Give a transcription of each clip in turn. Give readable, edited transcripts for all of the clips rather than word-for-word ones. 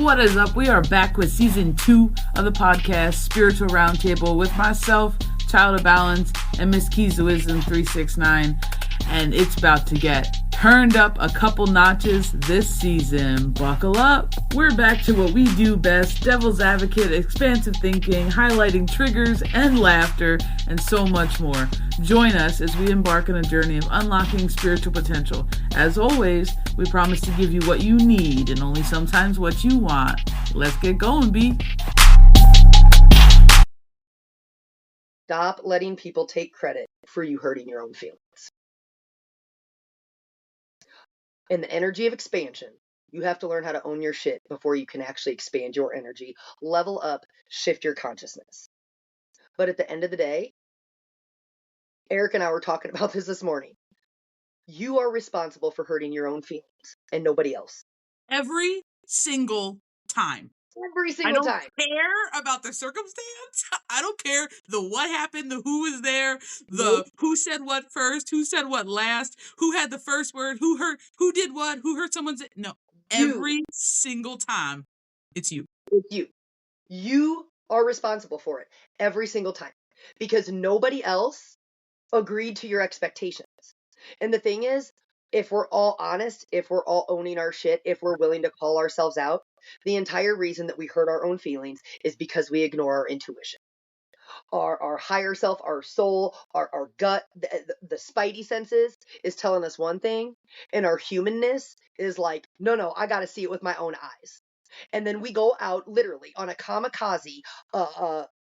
what is up? We are back with season 2 of the podcast, Spiritual Roundtable, with myself, Child of Balance, and Miss Keys of Wisdom 369. And it's about to get turned up a couple notches this season. Buckle up. We're back to what we do best: devil's advocate, expansive thinking, highlighting triggers and laughter, and so much more. Join us as we embark on a journey of unlocking spiritual potential. As always, we promise to give you what you need and only sometimes what you want. Let's get going, B. Stop letting people take credit for you hurting your own feelings. In the energy of expansion, you have to learn how to own your shit before you can actually expand your energy, level up, shift your consciousness. But at the end of the day, Eric and I were talking about this morning. You are responsible for hurting your own feelings and nobody else. Every single time. Every single time. I don't care about the circumstance. I don't care the what happened, the who was there, the who said what first, who said what last, who had the first word, who did what, who hurt someone's. No, every single time, it's you. It's you. You are responsible for it every single time because nobody else agreed to your expectations. And the thing is, if we're all honest, if we're all owning our shit, if we're willing to call ourselves out, the entire reason that we hurt our own feelings is because we ignore our intuition. Our higher self, our soul, our gut, the spidey senses is telling us one thing, and our humanness is like, no, I got to see it with my own eyes. And then we go out literally on a kamikaze,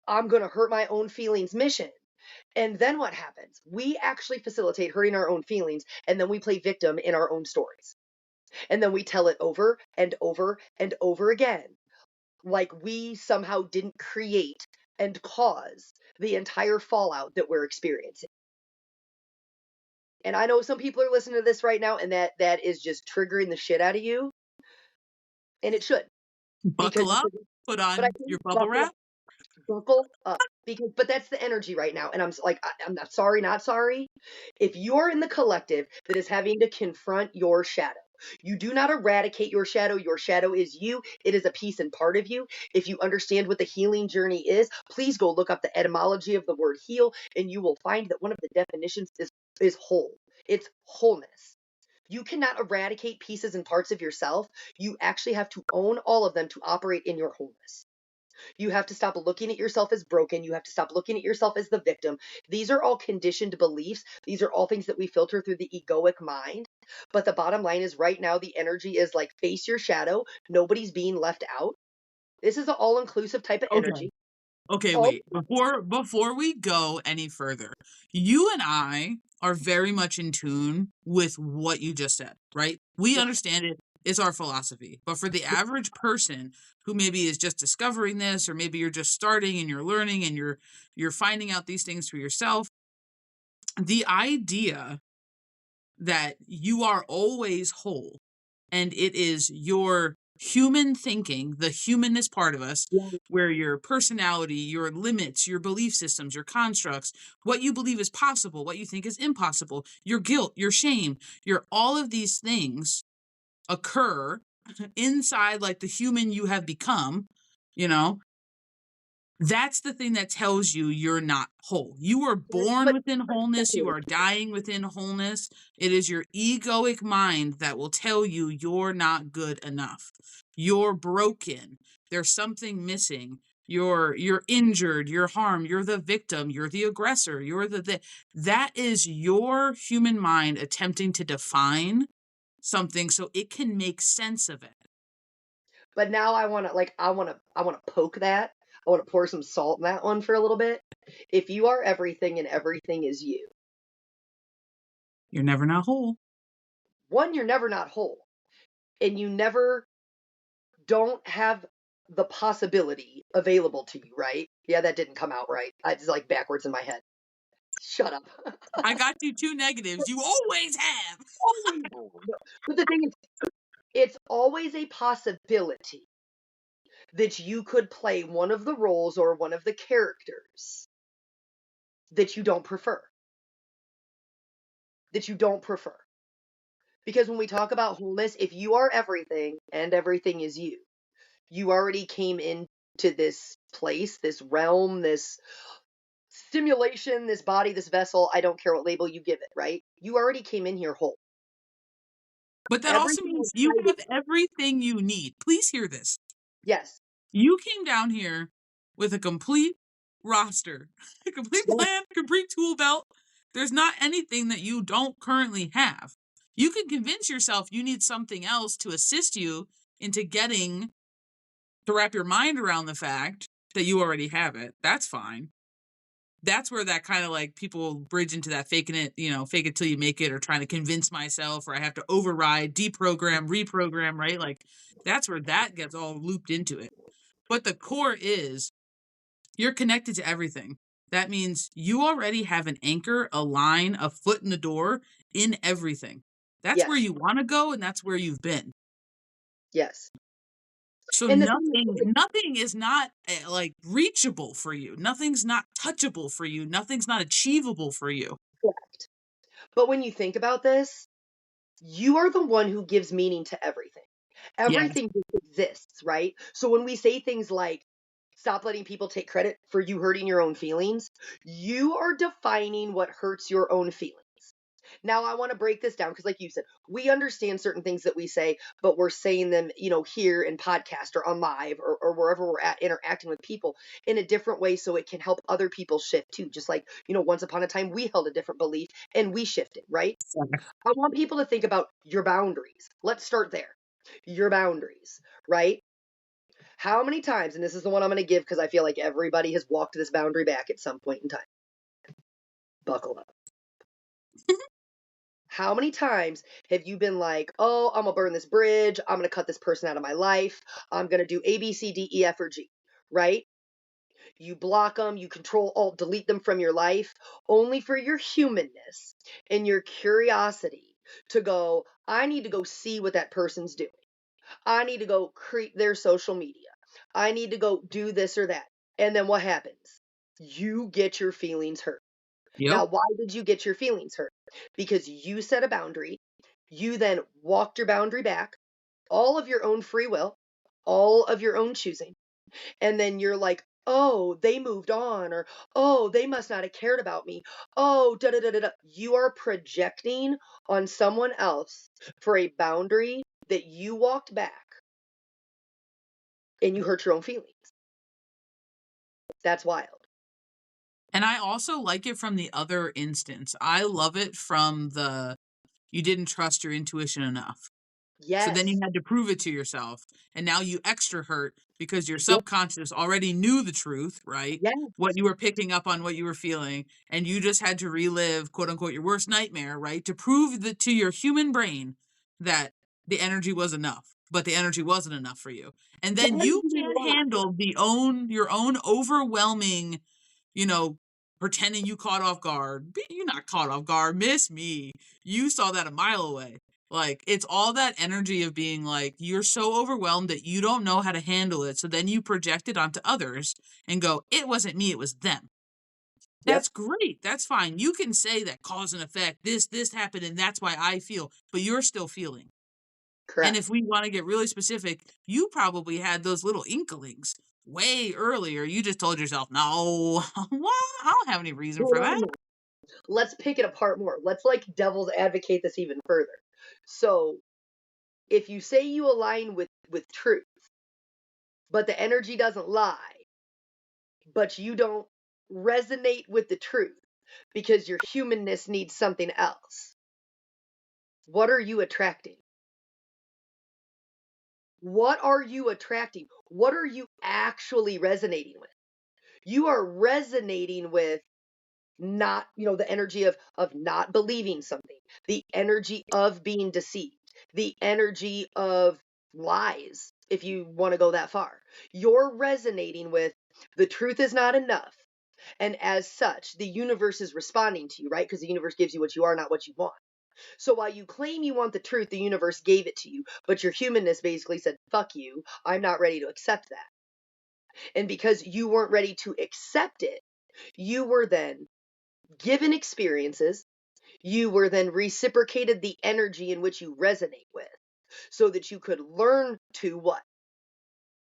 I'm going to hurt my own feelings mission. And then what happens? We actually facilitate hurting our own feelings, and then we play victim in our own stories. And then we tell it over and over and over again, like we somehow didn't create and cause the entire fallout that we're experiencing. And I know some people are listening to this right now, and that is just triggering the shit out of you. And it should. Buckle up, put on your bubble wrap. Buckle up. But that's the energy right now. And I'm like, I'm not sorry. If you're in the collective that is having to confront your shadow, you do not eradicate your shadow. Your shadow is you. It is a piece and part of you. If you understand what the healing journey is, please go look up the etymology of the word heal, and you will find that one of the definitions is whole. It's wholeness. You cannot eradicate pieces and parts of yourself. You actually have to own all of them to operate in your wholeness. You have to stop looking at yourself as broken. You have to stop looking at yourself as the victim. These are all conditioned beliefs. These are all things that we filter through the egoic mind. But the bottom line is right now, the energy is like, face your shadow. Nobody's being left out. This is an all-inclusive type of energy. Okay, wait. Before we go any further, you and I are very much in tune with what you just said, right? We understand it. It's our philosophy. But for the average person who maybe is just discovering this, or maybe you're just starting and you're learning and you're finding out these things for yourself, the idea that you are always whole and it is your human thinking, the humanness part of us, where your personality, your limits, your belief systems, your constructs, what you believe is possible, what you think is impossible, your guilt, your shame, all of these things occur inside like the human you have become, that's the thing that tells you you're not whole. You were born within wholeness. You are dying within wholeness. It is your egoic mind that will tell you you're not good enough. You're broken. There's something missing. You're injured. You're harmed. You're the victim. You're the aggressor. You're that is your human mind attempting to define something so it can make sense of it. But now I want to poke that. I want to pour some salt in that one for a little bit. If you are everything and everything is you, you're never not whole. One, you're never not whole. And you never don't have the possibility available to you, right? Yeah, that didn't come out right. It's like backwards in my head. Shut up. I got you 2 negatives. You always have. But the thing is, it's always a possibility that you could play one of the roles or one of the characters that you don't prefer. Because when we talk about wholeness, if you are everything and everything is you, You already came into this place, this realm, this stimulation, this body, this vessel. I don't care what label you give it, right? You already came in here whole. But that also Everything means you outside of have everything you need. Please hear this. yes, You came down here with a complete roster, a complete yes, plan, complete tool belt. There's not anything that you don't currently have. You can convince yourself you need something else to assist you into getting to wrap your mind around the fact that you already have it. That's fine. That's where that kind of like people bridge into that faking it, fake it till you make it, or trying to convince myself, or I have to override, deprogram, reprogram, right? Like that's where that gets all looped into it. But the core is you're connected to everything. That means you already have an anchor, a line, a foot in the door in everything. That's where yes, you want to go, and that's where you've been. yes. So And the thing is, nothing is not like reachable for you. Nothing's not touchable for you. Nothing's not achievable for you. correct. But when you think about this, you are the one who gives meaning to everything. Yes. Everything just exists, right? So when we say things like, stop letting people take credit for you hurting your own feelings, you are defining what hurts your own feelings. Now, I want to break this down because, like you said, we understand certain things that we say, but we're saying them, here in podcast or on live or wherever we're at interacting with people in a different way so it can help other people shift too. Just like, once upon a time we held a different belief and we shifted, right? I want people to think about your boundaries. Let's start there. Your boundaries, right? How many times, and this is the one I'm going to give because I feel like everybody has walked this boundary back at some point in time. Buckle up. How many times have you been like, oh, I'm going to burn this bridge. I'm going to cut this person out of my life. I'm going to do A, B, C, D, E, F, or G, right? You block them, you control, alt, delete them from your life, only for your humanness and your curiosity to go, I need to go see what that person's doing. I need to go create their social media. I need to go do this or that. And then what happens? You get your feelings hurt. Yep. Now, why did you get your feelings hurt? Because you set a boundary. You then walked your boundary back, all of your own free will, all of your own choosing. And then you're like, oh, they moved on, or oh, they must not have cared about me. Oh, da da da da da. You are projecting on someone else for a boundary that you walked back and you hurt your own feelings. That's wild. And I also like it from the other instance. I love it from the you didn't trust your intuition enough. So then you Yes. had to prove it to yourself. And now you extra hurt because your Yes. subconscious already knew the truth, right? What Yes. you were picking up on, what you were feeling. And you just had to relive, quote unquote, your worst nightmare, right? To prove that to your human brain that the energy was enough, but the energy wasn't enough for you. And The then energy you didn't can't lie. handle your own overwhelming, you know, pretending you caught off guard. You're not caught off guard. Miss me. You saw that a mile away. Like, it's all that energy of being like, you're so overwhelmed that you don't know how to handle it. So then you project it onto others and go, it wasn't me, it was them. Yep. That's great. That's fine. You can say that cause and effect, this happened, and that's why I feel, but you're still feeling. And Correct. if we want to get really specific, you probably had those little inklings way earlier. You just told yourself, no, what? I don't have any reason Hold for on that. now. Let's pick it apart more. Let's like devil's advocate this even further. So if you say you align with truth, but the energy doesn't lie, but you don't resonate with the truth because your humanness needs something else. What are you attracting? What are you attracting? What are you actually resonating with? You are resonating with not, the energy of not believing something, the energy of being deceived, the energy of lies, if you want to go that far. You're resonating with the truth is not enough. And as such, the universe is responding to you, right? Because the universe gives you what you are, not what you want. So while you claim you want the truth, the universe gave it to you, but your humanness basically said, fuck you, I'm not ready to accept that. And because you weren't ready to accept it, you were then given experiences, you were then reciprocated the energy in which you resonate with so that you could learn to what?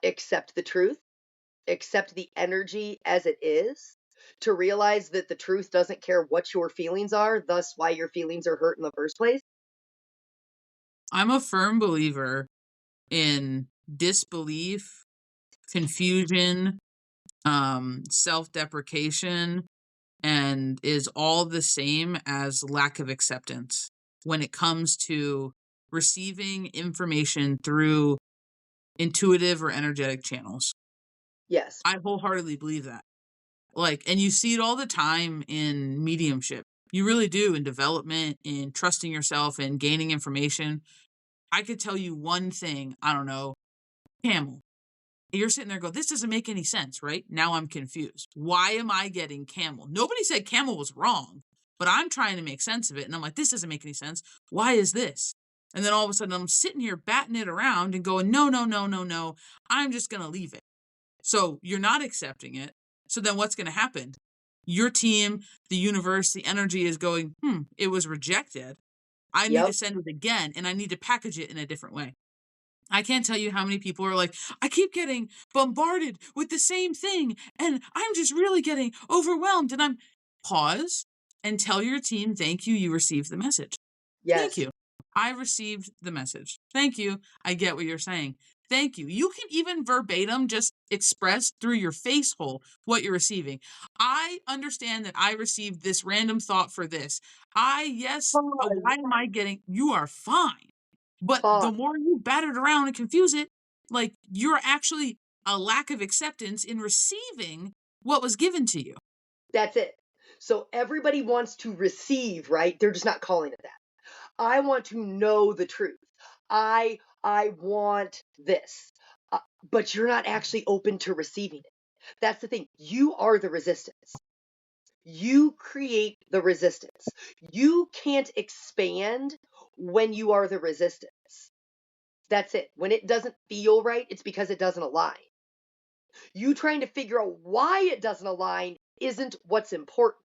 accept the truth, accept the energy as it is, to realize that the truth doesn't care what your feelings are, thus why your feelings are hurt in the first place. I'm a firm believer in disbelief, confusion, self-deprecation, and is all the same as lack of acceptance when it comes to receiving information through intuitive or energetic channels. Yes. I wholeheartedly believe that. Like, and you see it all the time in mediumship. You really do, in development, in trusting yourself and gaining information. I could tell you one thing, I don't know, camel. You're sitting there go, this doesn't make any sense, right? Now I'm confused. Why am I getting camel? Nobody said camel was wrong, but I'm trying to make sense of it. And I'm like, this doesn't make any sense. Why is this? And then all of a sudden I'm sitting here batting it around and going, no, no, no, no, no. I'm just going to leave it. So you're not accepting it. So then what's going to happen? Your team, the universe, the energy is going, it was rejected. I need to Yep. send it again and I need to package it in a different way. I can't tell you how many people are like, I keep getting bombarded with the same thing and I'm just really getting overwhelmed. And I'm pause and tell your team, thank you, you received the message. Thank Yes. you. I received the message. Thank you. I get what you're saying. Thank you. You can even verbatim just express through your face hole what you're receiving. I understand that I received this random thought for this. Pause. Why am I getting, you are fine. But the Pause. more you bat it around and confuse it, like you're actually a lack of acceptance in receiving what was given to you. That's it. So everybody wants to receive, right? They're just not calling it that. I want to know the truth. I want this. But you're not actually open to receiving it. That's the thing. You are the resistance. You create the resistance. You can't expand when you are the resistance. That's it. When it doesn't feel right, it's because it doesn't align. You trying to figure out why it doesn't align isn't what's important.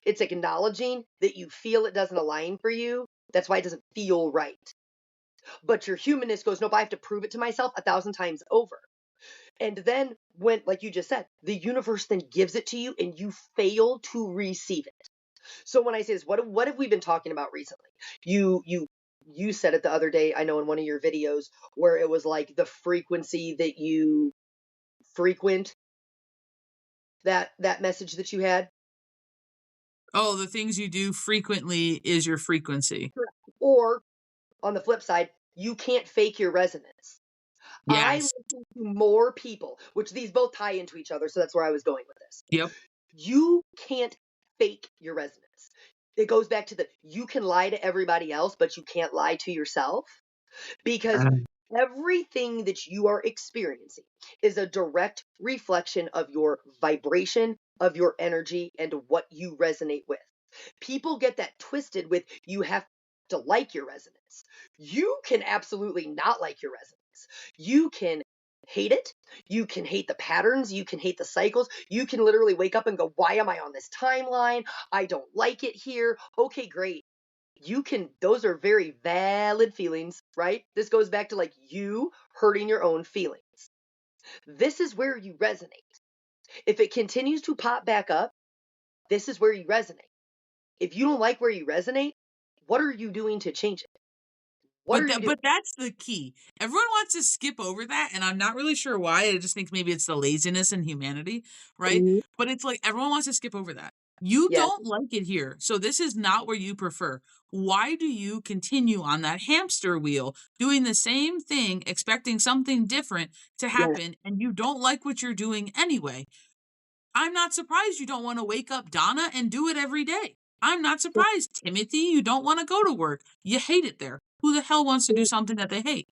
It's acknowledging that you feel it doesn't align for you. That's why it doesn't feel right. But your humanness goes, nope, I have to prove it to myself 1,000 times over. And then when, like you just said, the universe then gives it to you and you fail to receive it. So when I say this, what have we been talking about recently? You said it the other day, I know in one of your videos, where it was like the frequency that you frequent, that message that you had. Oh, the things you do frequently is your frequency. Or on the flip side, you can't fake your resonance. I Yes. listen to more people, which these both tie into each other, so that's where I was going with this. Yep. You can't fake your resonance. It goes back to the you can lie to everybody else, but you can't lie to yourself, because everything that you are experiencing is a direct reflection of your vibration, of your energy, and what you resonate with. People get that twisted with you have to like your resonance. You can absolutely not like your resonance. You can hate it. You can hate the patterns. You can hate the cycles. You can literally wake up and go, why am I on this timeline? I don't like it here. Okay, great. You can, those are very valid feelings, right? This goes back to like you hurting your own feelings. This is where you resonate. If it continues to pop back up, this is where you resonate. If you don't like where you resonate, what are you doing to change it? What are you doing? But that's the key. Everyone wants to skip over that, and I'm not really sure why. I just think maybe it's the laziness in humanity, right? Mhm. But it's like everyone wants to skip over that. You Yes, don't like it here, so this is not where you prefer. Why do you continue on that hamster wheel, doing the same thing, expecting something different to yes, happen, and you don't like what you're doing anyway? I'm not surprised you don't want to wake up Donna and do it every day. I'm not surprised, Timothy, you don't want to go to work. You hate it there. Who the hell wants to do something that they hate?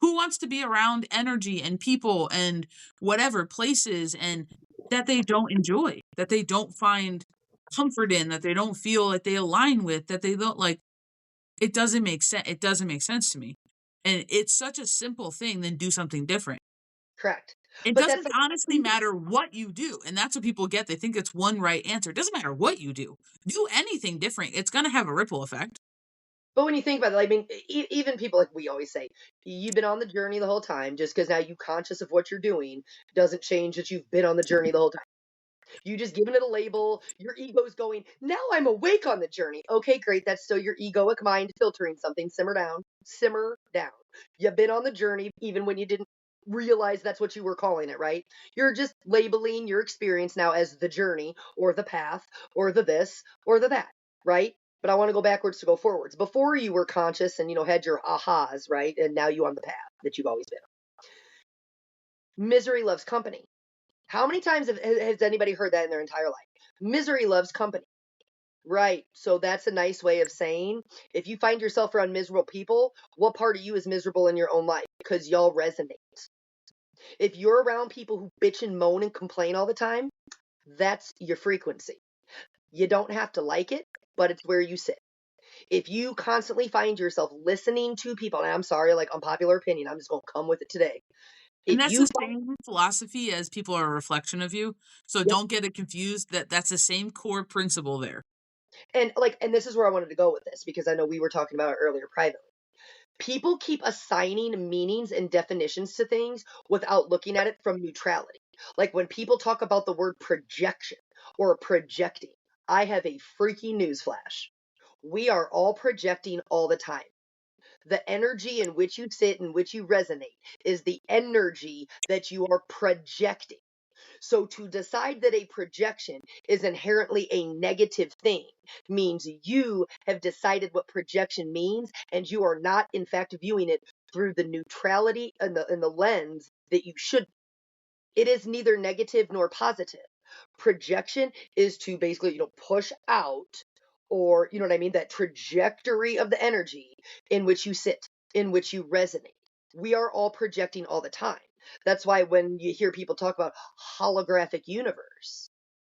Who wants to be around energy and people and whatever places and that they don't enjoy, that they don't find comfort in, that they don't feel like they align with, that they don't like? It doesn't make sense. It doesn't make sense to me. And it's such a simple thing, then do something different. correct. It But that's doesn't like honestly matter what you do, and that's what people get. They think it's one right answer. It doesn't matter what you do. Do anything different. It's gonna have a ripple effect. But when you think about it, I mean, even people like we always say, you've been on the journey the whole time. Just because now you conscious of what you're doing doesn't change that you've been on the journey the whole time. You just giving it a label. Your ego's going, now I'm awake on the journey. Okay, great. That's still your egoic mind filtering something. Simmer down. Simmer down. You've been on the journey even when you didn't realize that's what you were calling it, right? You're just labeling your experience now as the journey or the path or the this or the that, right? But I want to go backwards to go forwards. Before you were conscious and had your ahas, right? And now you on the path that you've always been on. Misery loves company. How many times has anybody heard that in their entire life? Misery loves company. Right. So that's a nice way of saying if you find yourself around miserable people, what part of you is miserable in your own life? Because y'all resonate. If you're around people who bitch and moan and complain all the time, that's your frequency. You don't have to like it, but it's where you sit. If you constantly find yourself listening to people, and I'm sorry, like unpopular opinion, I'm just going to come with it today. And If that's you the find, same philosophy as people are a reflection of you. So yep, don't get it confused that that's the same core principle there. and this is where I wanted to go with this because I know we were talking about it earlier privately. People keep assigning meanings and definitions to things without looking at it from neutrality. Like when people talk about the word projection or projecting, I have a freaking newsflash. We are all projecting all the time. The energy in which you sit, in which you resonate, is the energy that you are projecting. So to decide that a projection is inherently a negative thing means you have decided what projection means and you are not in fact viewing it through the neutrality and the lens that you should. It is neither negative nor positive. Projection is to basically, push out or, you know what I mean, that trajectory of the energy in which you sit, in which you resonate. We are all projecting all the time. That's why when you hear people talk about holographic universe,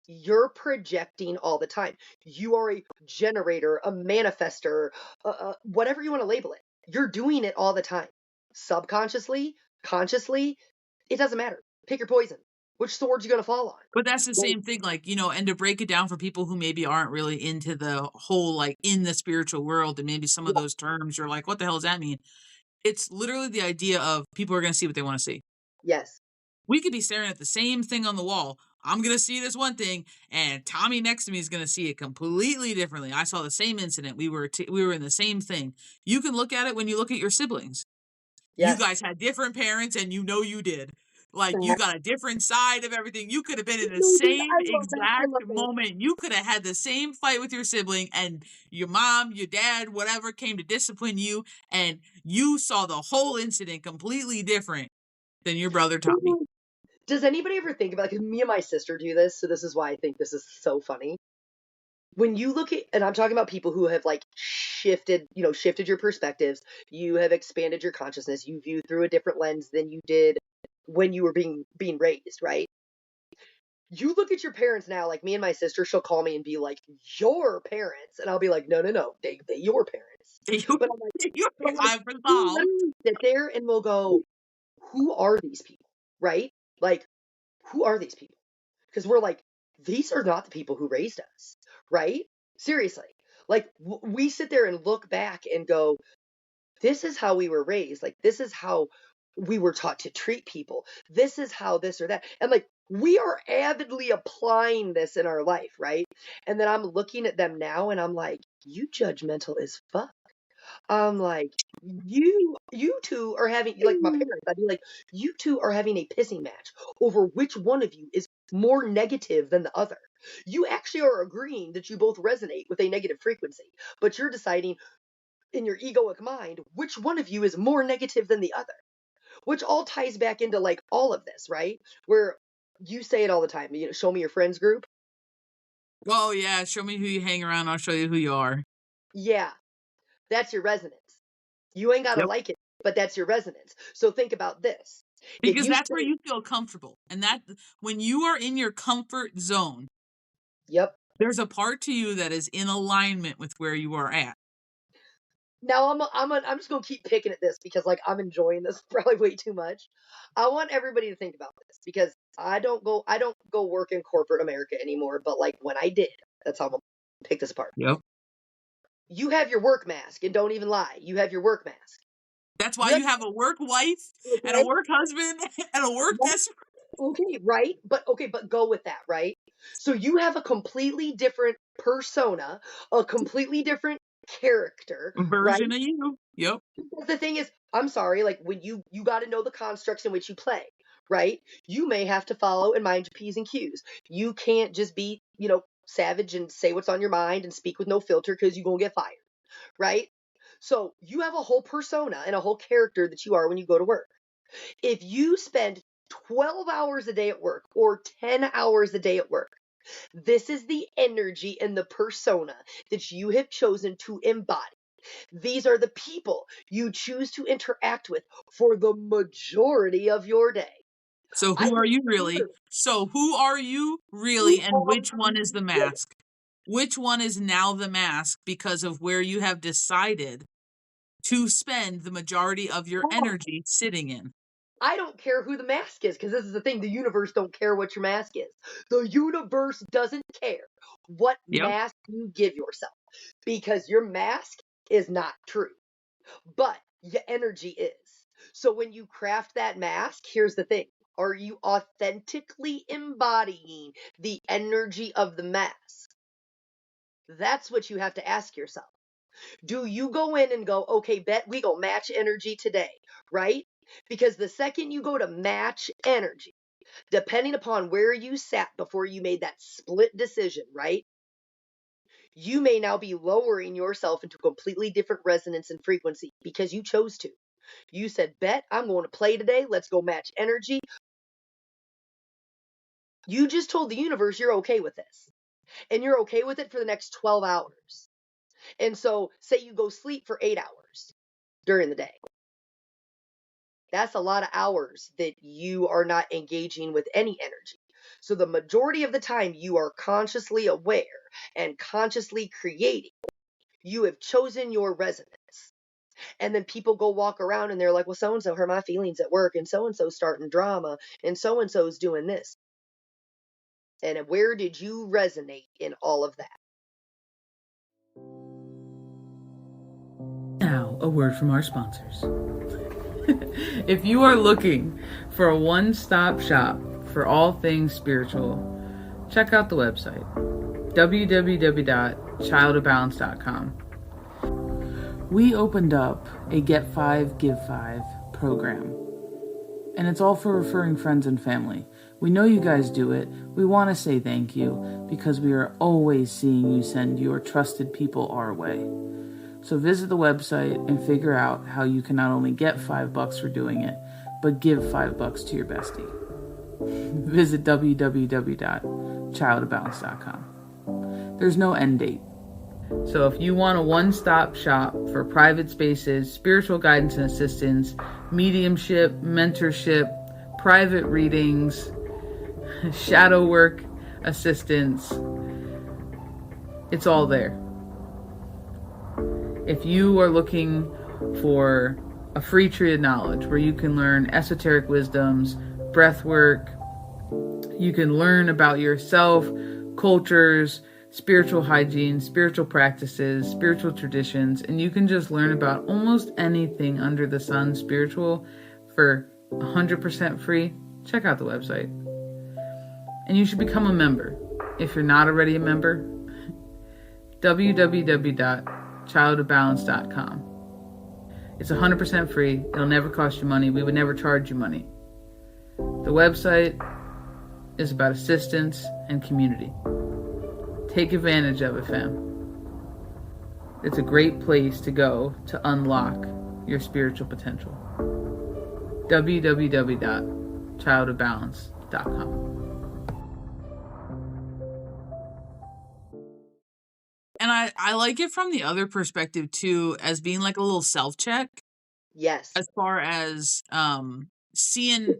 you're projecting all the time. You are a generator, a manifester, whatever you want to label it. You're doing it all the time. Subconsciously, consciously, it doesn't matter. Pick your poison. Which sword you gonna fall on? But that's the Like, same thing, like, and to break it down for people who maybe aren't really into the whole, like, in the spiritual world, and maybe some of yeah, those terms, you're like, what the hell does that mean? It's literally the idea of people are going to see what they want to see. yes, We could be staring at the same thing on the wall. I'm going to see this one thing, and Tommy next to me is going to see it completely differently. I saw the same incident. We were in the same thing. You can look at it when you look at your siblings. You yes. guys had different parents, and you did. Like, you got a different side of everything. You could have been in the same I love that. I exact love that. moment. You could have had the same fight with your sibling, and your mom, your dad, whatever came to discipline you, and you saw the whole incident completely different than your brother Tommy. Does anybody ever think about? Because me and my sister do this, so this is why I think this is so funny. When you look at, and I'm talking about people who have like shifted your perspectives. You have expanded your consciousness. You view through a different lens than you did when you were being raised, right? You look at your parents now, like me and my sister, she'll call me and be like, "Your parents," and I'll be like, "No, no, no, they your parents." But I'm like, but like, I've we'll resolved. literally sit there and we'll go, "Who are these people?" Right? Like, who are these people? Because we're like, these are not the people who raised us, right? Seriously, like we sit there and look back and go, this is how we were raised. Like, this is how we were taught to treat people. This is how this or that. And like, we are avidly applying this in our life, right? And then I'm looking at them now and I'm like, you judgmental as fuck. I'm like, you two are having like my parents, I'd be like, you two are having a pissing match over which one of you is more negative than the other. You actually are agreeing that you both resonate with a negative frequency, but you're deciding in your egoic mind which one of you is more negative than the other, which all ties back into like all of this, right? Where you say it all the time, show me your friends group. Oh yeah, show me who you hang around. I'll show you who you are. Yeah, that's your resonance. You ain't got to Yep. like it, but that's your resonance. So think about this. If Because you that's where say, you feel comfortable, and that when you are in your comfort zone, yep. there's a part to you that is in alignment with where you are at. Now I'm just gonna keep picking at this because like I'm enjoying this probably way too much. I want everybody to think about this because I don't go work in corporate America anymore, but like when I did, that's how I'm gonna pick this apart. Yep. You have your work mask, and don't even lie. You have your work mask. That's why You have, you have a work wife and a okay? work husband and a work best friend. Okay, right? But go with that, right? So you have a completely different persona, a completely different character, right? Version of you. Yep. But the thing is, I'm sorry, like when you got to know the constructs in which you play, right? You may have to follow and mind your P's and Q's. You can't just be, savage and say what's on your mind and speak with no filter because you're going to get fired, right? So you have a whole persona and a whole character that you are when you go to work. If you spend 12 hours a day at work or 10 hours a day at work, this is the energy and the persona that you have chosen to embody. These are the people you choose to interact with for the majority of your day. So I who are don't you really? care So who are you really, who and are which one is the you. mask? Which one is now the mask because of where you have decided to spend the majority of your energy sitting in? I don't care who the mask is because this is the thing. The universe don't care what your mask is. The universe doesn't care what Yep. mask you give yourself because your mask is not true, but your energy is. So when you craft that mask, here's the thing. Are you authentically embodying the energy of the mask? That's what you have to ask yourself. Do you go in and go, okay, bet we go match energy today, right? Because the second you go to match energy, depending upon where you sat before you made that split decision, right? You may now be lowering yourself into a completely different resonance and frequency because you chose to. You said, bet I'm going to play today. Let's go match energy. You just told the universe you're okay with this. And you're okay with it for the next 12 hours. And so, say you go sleep for 8 hours during the day. That's a lot of hours that you are not engaging with any energy. So, the majority of the time, you are consciously aware and consciously creating. You have chosen your resonance. And then people go walk around and they're like, well, so and so hurt my feelings at work, and so's starting drama, and so's doing this. And where did you resonate in all of that? Now, a word from our sponsors. If you are looking for a one-stop shop for all things spiritual, check out the website www.childofbalance.com. We opened up a Get 5, Give 5 program, and it's all for referring friends and family. We know you guys do it. We want to say thank you because we are always seeing you send your trusted people our way. So visit the website and figure out how you can not only get $5 for doing it, but give $5 to your bestie. Visit www.childofbalance.com. There's no end date. So if you want a one-stop shop for private spaces, spiritual guidance and assistance, mediumship, mentorship, private readings, shadow work assistance, it's all there. If you are looking for a free tree of knowledge where you can learn esoteric wisdoms, breath work, you can learn about yourself, cultures, spiritual hygiene, spiritual practices, spiritual traditions, and you can just learn about almost anything under the sun spiritual for 100% free, check out the website. And you should become a member. If you're not already a member, www.childofbalance.com. It's 100% free. It'll never cost you money. We would never charge you money. The website is about assistance and community. Take advantage of it, fam. It's a great place to go to unlock your spiritual potential. www.childofbalance.com. And I like it from the other perspective too, as being like a little self-check Yes. as far as seeing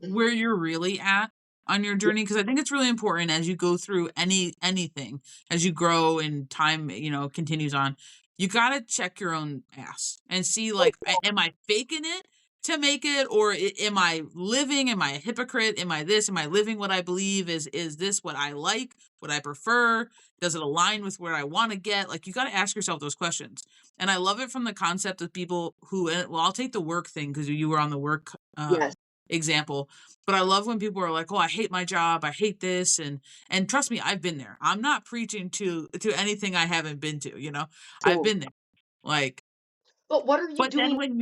where you're really at on your journey, because I think it's really important as you go through anything, as you grow and time, continues on, you got to check your own ass and see, like, am I faking it to make it, or am I living? Am I a hypocrite? Am I this? Am I living what I believe? Is this what I like? What I prefer? Does it align with where I want to get? Like, you got to ask yourself those questions. And I love it from the concept of people who, well, I'll take the work thing because you were on the work Yes. example, but I love when people are like, oh, I hate my job, I hate this, and trust me, I've been there. I'm not preaching to anything I haven't been to, I've So, been there. Like, but what are you but then doing?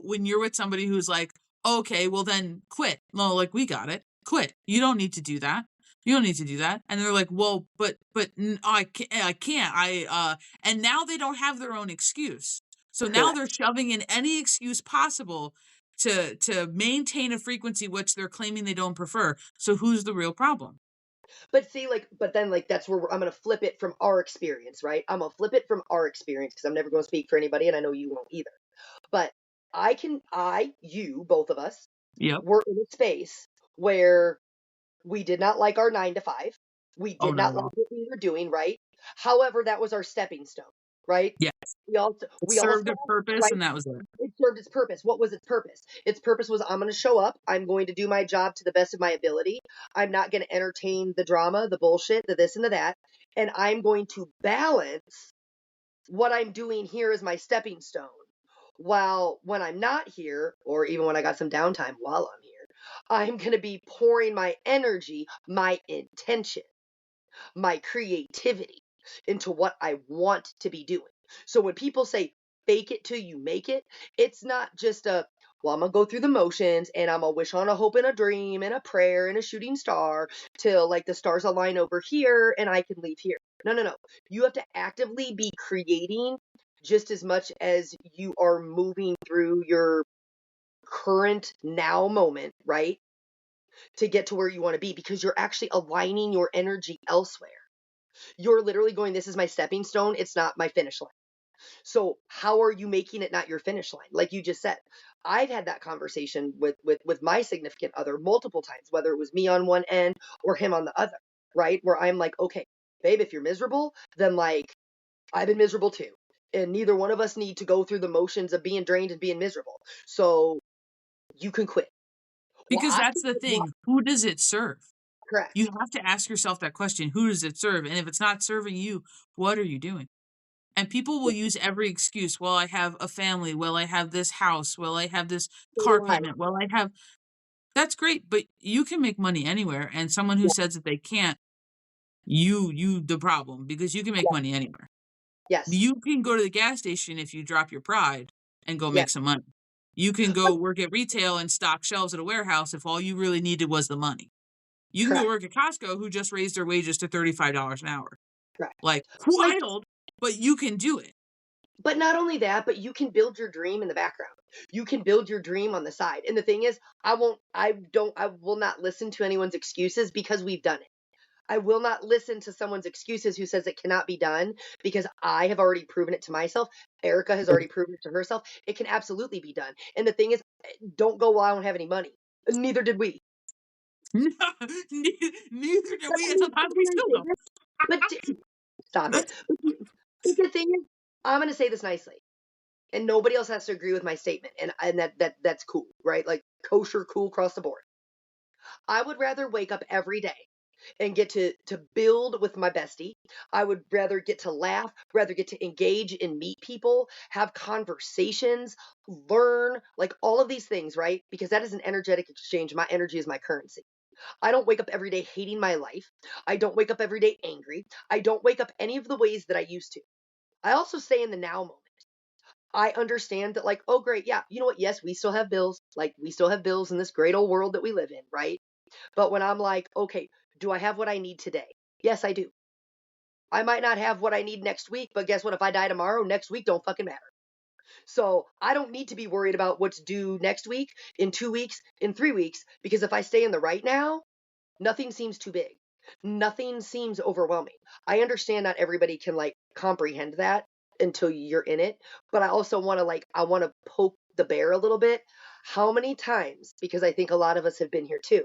when you're with somebody who's like, okay, well then quit. No, like, we got it. Quit. You don't need to do that. You don't need to do that. And they're like, well, I can't, and now they don't have their own excuse. So now Correct. they're shoving in any excuse possible to maintain a frequency which they're claiming they don't prefer. So who's the real problem? But see, like, but then, like, that's where I'm going to flip it from our experience, right? I'm going to flip it from our experience because I'm never going to speak for anybody and I know you won't either. But you, both of us, Yep. were in a space where we did not like our 9 to 5. We Oh, did not not at like all. what we were doing, right? However, that was our stepping stone, right? Yes. It We all served saw, a purpose, right? and that was it. It served its purpose. What was its purpose? Its purpose was I'm going to show up. I'm going to do my job to the best of my ability. I'm not going to entertain the drama, the bullshit, the this and the that. And I'm going to balance what I'm doing here as my stepping stone. While when I'm not here, or even when I got some downtime while I'm here, I'm going to be pouring my energy, my intention, my creativity into what I want to be doing. So when people say fake it till you make it, it's not just well, I'm gonna go through the motions and I'm gonna wish on a hope and a dream and a prayer and a shooting star till like the stars align over here and I can leave here. No, no, no. You have to actively be creating just as much as you are moving through your current now moment, right? To get to where you want to be because you're actually aligning your energy elsewhere. You're literally going, this is my stepping stone. It's not my finish line. So how are you making it not your finish line? Like you just said, I've had that conversation with my significant other multiple times, whether it was me on one end or him on the other, right? Where I'm like, okay, babe, if you're miserable, then like I've been miserable too. And neither one of us need to go through the motions of being drained and being miserable. So you can quit. Well, Because that's the thing. Who does it serve? You correct. have to ask yourself that question. Who does it serve? And if it's not serving you, what are you doing? And people will use every excuse. Well, I have a family. Well, I have this house. Well, I have this So car do I. payment. Well, I have that's great, but you can make money anywhere. And someone who Yeah, says that they can't, you the problem because you can make yeah, money anywhere. yes, You can go to the gas station if you drop your pride and go yes, make some money. You can go work at retail and stock shelves at a warehouse if all you really needed was the money. You can go correct, work at Costco who just raised their wages to $35 an hour. correct. Like, Like, wild, but you can do it. but not only that, but you can build your dream in the background. You can build your dream on the side. And the thing is, I will not listen to anyone's excuses because we've done it. I will not listen to someone's excuses who says it cannot be done because I have already proven it to myself. Erica has already proven it to herself. It can absolutely be done. And the thing is, don't go, well, I don't have any money. Neither did we. Neither do But we, I and mean, sometimes we still don't. but stop it. But the thing is, I'm going to say this nicely. And nobody else has to agree with my statement, and that's cool, right? Like kosher, cool across the board. I would rather wake up every day and get to build with my bestie. I would rather get to laugh, rather get to engage and meet people, have conversations, learn, like all of these things, right? Because that is an energetic exchange. My energy is my currency. I don't wake up every day hating my life. I don't wake up every day angry. I don't wake up any of the ways that I used to. I also stay in the now moment. I understand that, like, oh, great. Yeah. You know what? Yes, we still have bills. Like, we still have bills in this great old world that we live in, right? But when I'm like, okay, do I have what I need today? Yes, I do. I might not have what I need next week, but guess what? If I die tomorrow, next week don't fucking matter. So I don't need to be worried about what's due next week, in 2 weeks, in 3 weeks, because if I stay in the right now, nothing seems too big. Nothing seems overwhelming. I understand not everybody can like comprehend that until you're in it, but I also want to I want to poke the bear a little bit. How many times, because I think a lot of us have been here too.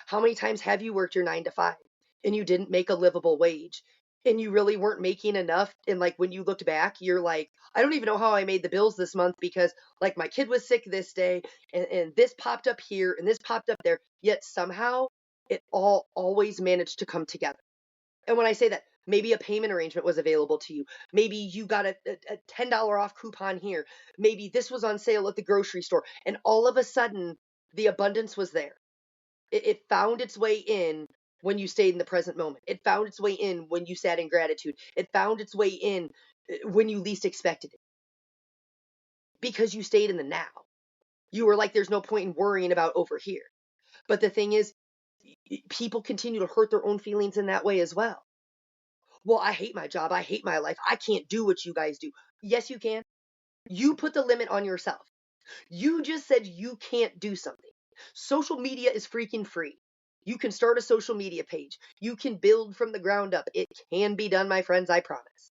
How many times have you worked your 9 to 5 and you didn't make a livable wage and you really weren't making enough, and, like, when you looked back, you're like, "I don't even know how I made the bills this month because, like, my kid was sick this day, and this popped up here, and this popped up there," yet somehow it all always managed to come together. And when I say that, maybe a payment arrangement was available to you. Maybe you got a $10 off coupon here. Maybe this was on sale at the grocery store. And all of a sudden, the abundance was there. It found its way in when you stayed in the present moment. It found its way in when you sat in gratitude. It found its way in when you least expected it because you stayed in the now. You were like, there's no point in worrying about over here. But the thing is, people continue to hurt their own feelings in that way as well. Well, I hate my job. I hate my life. I can't do what you guys do. Yes, you can. You put the limit on yourself. You just said you can't do something. Social media is freaking free. You can start a social media page. You can build from the ground up. It can be done, my friends, I promise.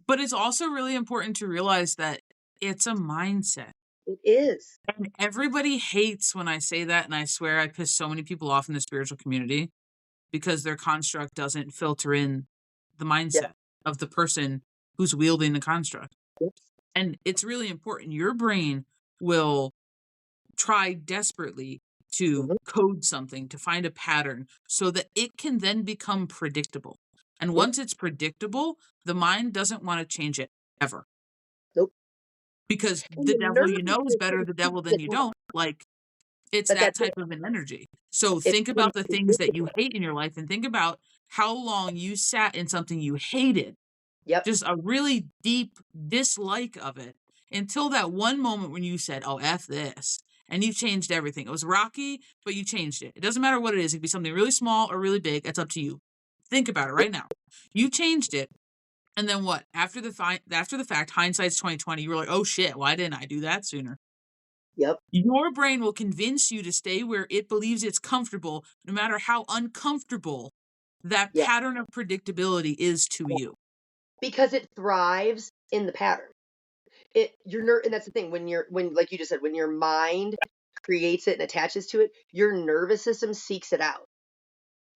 But it's also really important to realize that it's a mindset. It is. And everybody hates when I say that, and I swear I piss so many people off in the spiritual community because their construct doesn't filter in the Yeah. mindset of the person who's wielding the construct. Yep. And it's really important. Your brain will try desperately to Mhm. code something, to find a pattern so that it can then become predictable. And Yep. once it's predictable, the mind doesn't want to change it ever Nope. because And the the devil you nervous know is better system the keeps devil than it you up. don't. Like, it's But that that's it. type of an energy. So It's think about the things that you unpredictable. hate in your life and think about how long you sat in something you hated, Yep. just a really deep dislike of it until that one moment when you said, "Oh, F this." And you changed everything. It was rocky, but you changed it. It doesn't matter what it is. It could be something really small or really big. It's up to you. Think about it Yep. right now. You changed it. And then what? After the fact, hindsight's 2020. You were like, "Oh shit, why didn't I do that sooner?" Yep. Your brain will convince you to stay where it believes it's comfortable, no matter how uncomfortable that Yeah. pattern of predictability is to Yeah. you. Because it thrives in the pattern. And that's the thing, when, like you just said, when your mind creates it and attaches to it, your nervous system seeks it out.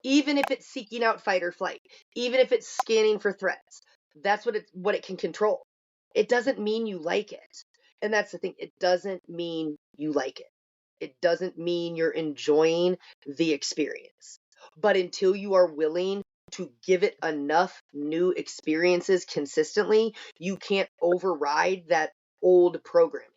Even if it's seeking out fight or flight, even if it's scanning for threats, that's what it can control. It doesn't mean you like it. And that's the thing, it doesn't mean you like it. It doesn't mean you're enjoying the experience. But until you are willing to give it enough new experiences consistently, you can't override that old programming.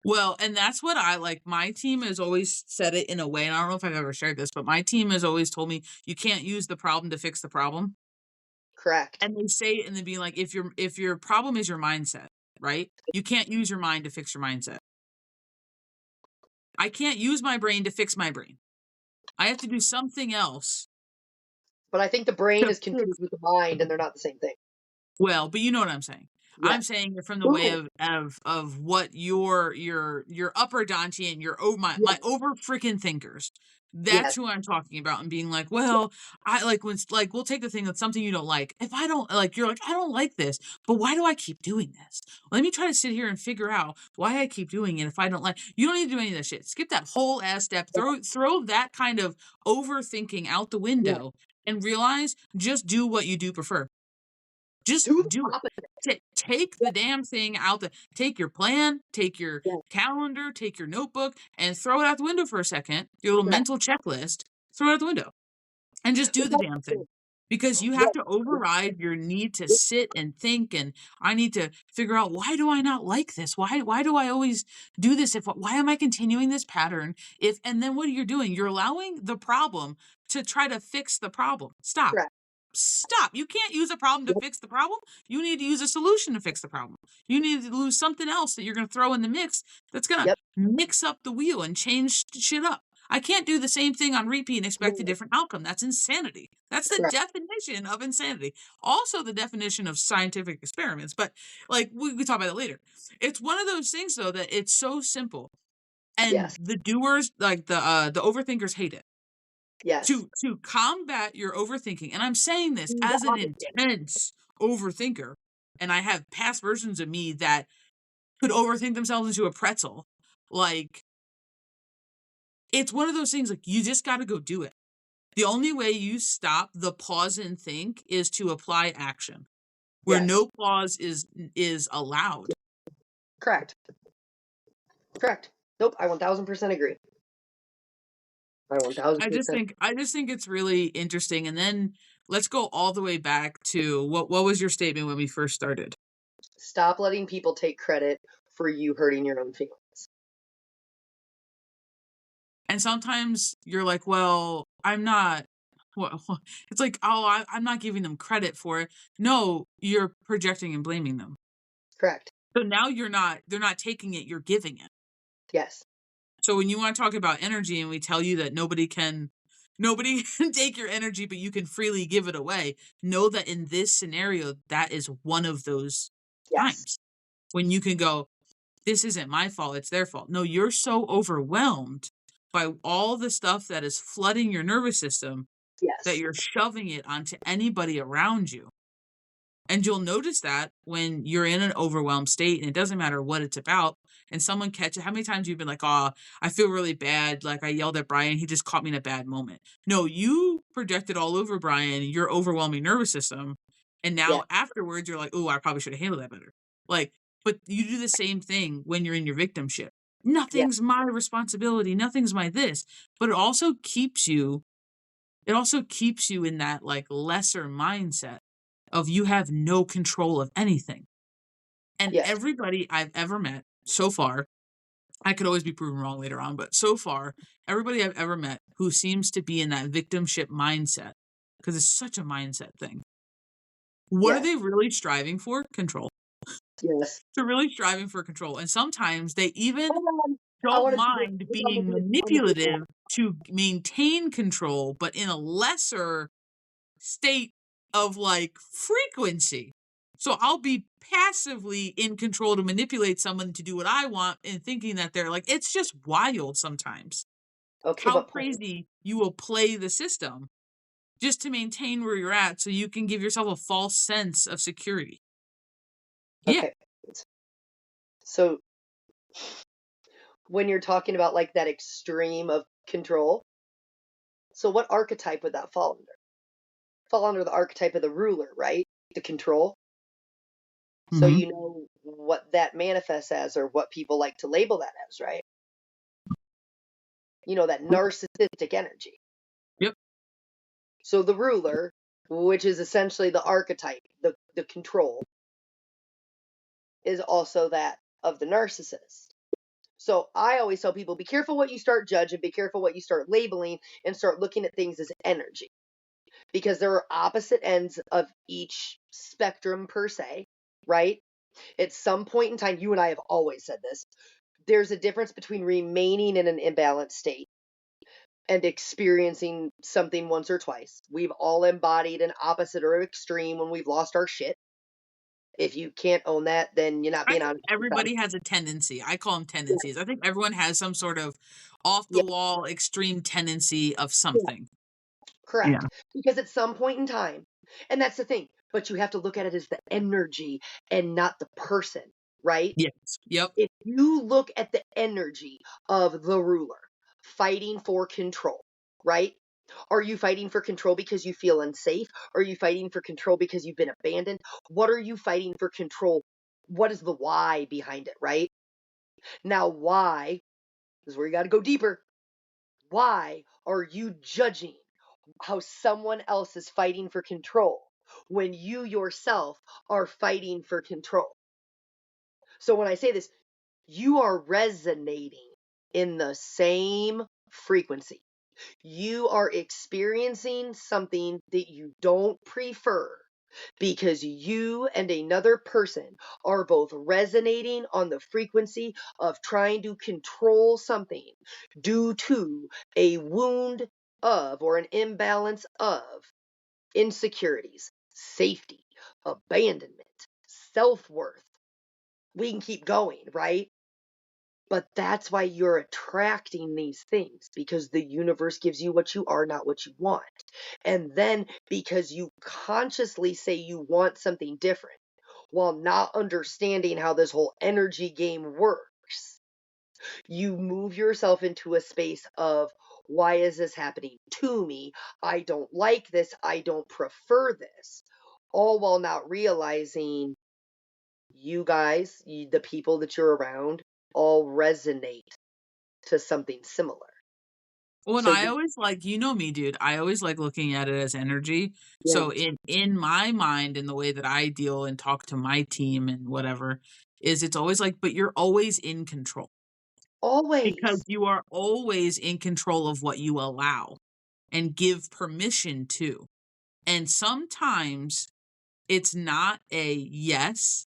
Well, and that's what I like. My team has always said it in a way, and I don't know if I've ever shared this, but my team has always told me you can't use the problem to fix the problem. Correct. And they say it and then being like, if your problem is your mindset, right? You can't use your mind to fix your mindset. I can't use my brain to fix my brain. I have to do something else But I think the brain to is confused with the mind and they're not the same thing. well, but you know what I'm saying. I'm Yes. saying it from the way Ooh, of what your upper Dantian, your my yes. over freaking thinkers. That's Yes. who I'm talking about and being like, well, I like when like we'll take the thing that's something you don't like. If I don't like, you're like, I don't like this, but why do I keep doing this? Let me try to sit here and figure out why I keep doing it if I don't like. You don't need to do any of that shit. Skip that whole ass step. Throw that kind of overthinking out the Yeah. window and realize just do what you do prefer. Just Do do the it. opposite. Take the Yeah. damn thing out the take your plan, take your Yeah. calendar, take your notebook, and throw it out the window for a second, your little Correct. mental checklist, throw it out the window, and just But do the that's damn the thing. thing. Because you have Yes. to override your need to Yes. sit and think, and I need to figure out, why do I not like this? Why do I always do this? If why am I continuing this pattern? If and then what are you doing? You're allowing the problem to try to fix the problem. Stop. Correct. Stop. You can't use a problem to Yep. fix the problem. You need to use a solution to fix the problem. You need to lose something else that you're going to throw in the mix that's going to Yep. mix up the wheel and change shit up. I can't do the same thing on repeat and expect a No. different outcome. That's insanity. That's the Correct. definition of insanity. Also, the definition of scientific experiments. But like we talk about it later. It's one of those things though that it's so simple, and Yes. the doers, like the overthinkers, hate it. Yes. To combat your overthinking, and I'm saying this Do the as an opposite. intense overthinker, and I have past versions of me that could overthink themselves into a pretzel. Like, it's one of those things, like, you just gotta go do it. The only way you stop the pause and think is to apply action, where Yes. no pause is allowed. Correct. Correct. Nope. I 1000% agree. I 1000%. I just think it's really interesting. And then let's go all the way back to what was your statement when we first started? Stop letting people take credit for you hurting your own feelings. And sometimes you're like, well, I'm not. It's like, oh, I'm not giving them credit for it. No, you're projecting and blaming them. Correct. So now they're not taking it, you're giving it. Yes. So when you want to talk about energy and we tell you that nobody can take your energy, but you can freely give it away, know that in this scenario, that is one of those Yes. times when you can go, this isn't my fault, it's their fault. No, you're so overwhelmed by all the stuff that is flooding your nervous system that Yes. you're shoving it onto anybody around you. And you'll notice that when you're in an overwhelmed state, and it doesn't matter what it's about, and someone catches, how many times you've been like, oh, I feel really bad. Like I yelled at Brian, he just caught me in a bad moment. No, you projected all over Brian, your overwhelming nervous system. And Yes. now afterwards, you're like, oh, I probably should have handled that better. Like, but you do the same thing when you're in your victimship. Yes. Nothing's my responsibility. Nothing's my this. But it also keeps you in that like lesser mindset of you have no control of anything. And Yes. everybody I've ever met so far, I could always be proven wrong later on, but so far, everybody I've ever met who seems to be in that victimship mindset, because it's such a mindset thing. What are Yes. they really striving for? Control. Yes. They're really striving for control. And sometimes they even Hold on. I don't want to do this. mind I'm gonna being do this. I'm gonna do this. manipulative to maintain control, but in a lesser state of like frequency. So I'll be passively in control to manipulate someone to do what I want and thinking that they're like, it's just wild sometimes Okay, how but point. crazy you will play the system just to maintain where you're at so you can give yourself a false sense of security. Yeah. Okay. So when you're talking about like that extreme of control, so what archetype would that fall under? Fall under the archetype of the ruler, right? The control. So Mm-hmm. you know what that manifests as or what people like to label that as, right? You know, that narcissistic energy. Yep. So the ruler, which is essentially the archetype, the control, is also that of the narcissist. So I always tell people be careful what you start judging, be careful what you start labeling, and start looking at things as energy. Because there are opposite ends of each spectrum, per se, right? At some point in time, you and I have always said this, there's a difference between remaining in an imbalanced state and experiencing something once or twice. We've all embodied an opposite or extreme when we've lost our shit. If you can't own that, then you're not I being think honest with yourself. everybody has a tendency. I call them Yeah, tendencies. I think everyone has some sort of off the yeah, wall extreme tendency of yeah. something. Yeah. Correct. Because at some point in time, and that's the thing, but you have to look at it as the energy and not the person, right? Yes. Yep. If you look at the energy of the ruler fighting for control, right? Are you fighting for control because you feel unsafe? Are you fighting for control because you've been abandoned? What are you fighting for control? What is the why behind it, right? Now, why is where you got to go deeper. Why are you judging how someone else is fighting for control when you yourself are fighting for control? So when I say this, you are resonating in the same frequency. You are experiencing something that you don't prefer because you and another person are both resonating on the frequency of trying to control something due to a wound of or an imbalance of insecurities, safety, abandonment, self worth. We can keep going, right? But that's why you're attracting these things because the universe gives you what you are, not what you want. And then because you consciously say you want something different while not understanding how this whole energy game works, you move yourself into a space of Why is this happening to me? I don't like this. I don't prefer this. All while not realizing you guys, the people that you're around, all resonate to something similar. Well, and So I you, always like, you know me, dude. I always like looking at it as energy. yeah, So in my mind, in the way that I deal and talk to my team and whatever, is it's always like, but you're always in control because always. you are always in control of what you allow and give permission to. And sometimes it's not a yes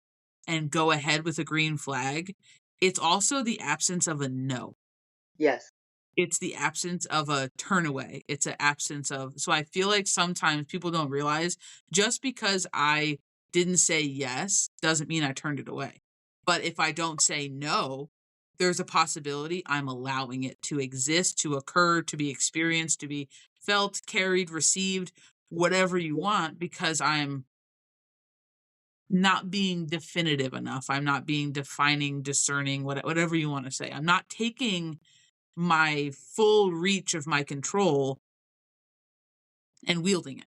and go ahead with a green flag. It's also the absence of a no. Yes. It's the absence of a turn away. It's an absence of, so I feel like sometimes people don't realize just because I didn't say yes doesn't mean I turned it away. But if I don't say no, there's a possibility I'm allowing it to exist, to occur, to be experienced, to be felt, carried, received, whatever you want, because I'm not being definitive enough. I'm not being defining, discerning, whatever you want to say. I'm not taking my full reach of my control and wielding it.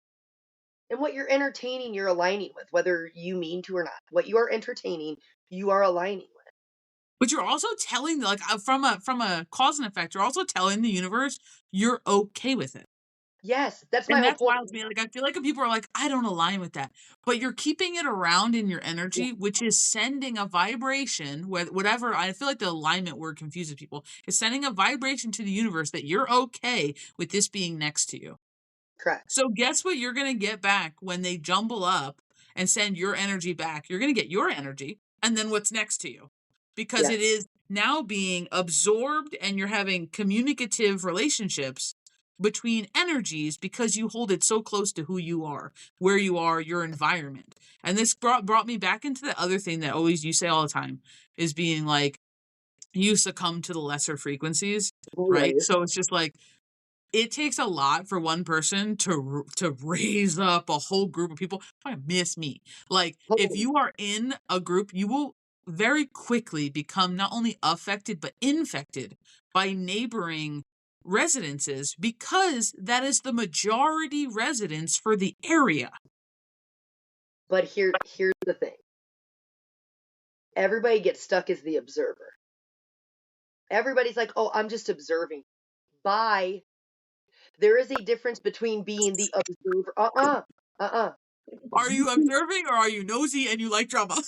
And what you're entertaining, you're aligning with, whether you mean to or not. What you are entertaining, you are aligning with. But you're also telling, like, from a cause and effect, you're also telling the universe you're okay with it. Yes, that's my And whole that's point. wild to me. Like, I feel like if people are like, I don't align with that, but you're keeping it around in your Yeah, energy, which is sending a vibration, whatever. I feel like the alignment word confuses people. Is sending a vibration to the universe that you're okay with this being next to you. correct. So guess what you're going to get back when they jumble up and send your energy back? You're going to get your energy and then what's next to you. Because it Yes, is now being absorbed and you're having communicative relationships between energies because you hold it so close to who you are, where you are, your environment. And this brought me back into the other thing that always you say all the time is being like you succumb to the lesser frequencies, right? always. So it's just like it takes a lot for one person to raise up a whole group of people. Fucking miss me. Like, if Totally. you are in a group, you will very quickly become not only affected, but infected by neighboring residences because that is the majority residence for the area. But here's the thing. Everybody gets stuck as the observer. Everybody's like, "Oh, I'm just observing." Bye. There is a difference between being the observer. Uh-uh. Are You you can observing or are you nosy and you like drama?